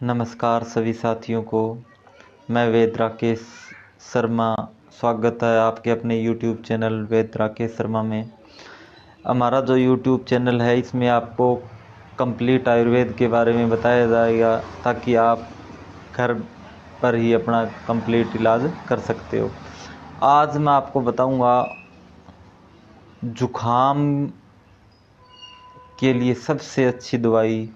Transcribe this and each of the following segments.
नमस्कार सभी साथियों को। मैं वेद राकेश शर्मा। स्वागत है आपके अपने YouTube चैनल वेद राकेश शर्मा में। हमारा जो YouTube चैनल है इसमें आपको कंप्लीट आयुर्वेद के बारे में बताया जाएगा ताकि आप घर पर ही अपना कंप्लीट इलाज कर सकते हो। आज मैं आपको बताऊंगा जुखाम के लिए सबसे अच्छी दवाई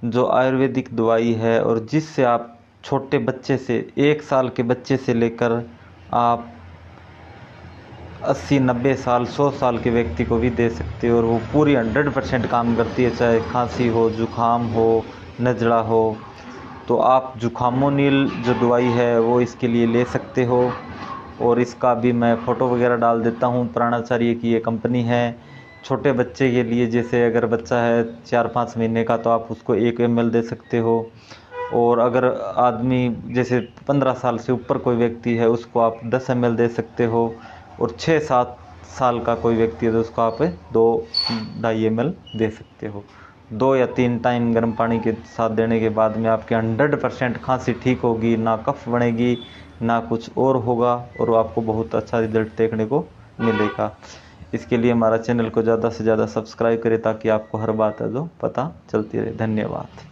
जो आयुर्वेदिक दवाई है और जिससे आप छोटे बच्चे से 1 साल के बच्चे से लेकर आप 80-90 साल 100 साल के व्यक्ति को भी दे सकते हो और वो पूरी 100% काम करती है। चाहे खांसी हो, जुखाम हो, नज़ला हो, तो आप जुखामोनिल जो दवाई है वो इसके लिए ले सकते हो। और इसका भी मैं फ़ोटो वगैरह डाल देता हूँ। प्राणाचार्य की ये कंपनी है। छोटे बच्चे के लिए जैसे अगर बच्चा है 4-5 महीने का तो आप उसको 1 ml दे सकते हो। और अगर आदमी जैसे 15 साल से ऊपर कोई व्यक्ति है उसको आप 10 ml दे सकते हो। और 6-7 साल का कोई व्यक्ति है तो उसको आप 2-2.5 ml दे सकते हो। 2 या 3 टाइम गर्म पानी के साथ देने के बाद में आपके 100% खांसी ठीक होगी, ना कफ बनेगी, ना कुछ और होगा और आपको बहुत अच्छा रिजल्ट देखने को मिलेगा। इसके लिए हमारा चैनल को ज़्यादा से ज़्यादा सब्सक्राइब करें ताकि आपको हर बात है जो पता चलती रहे। धन्यवाद।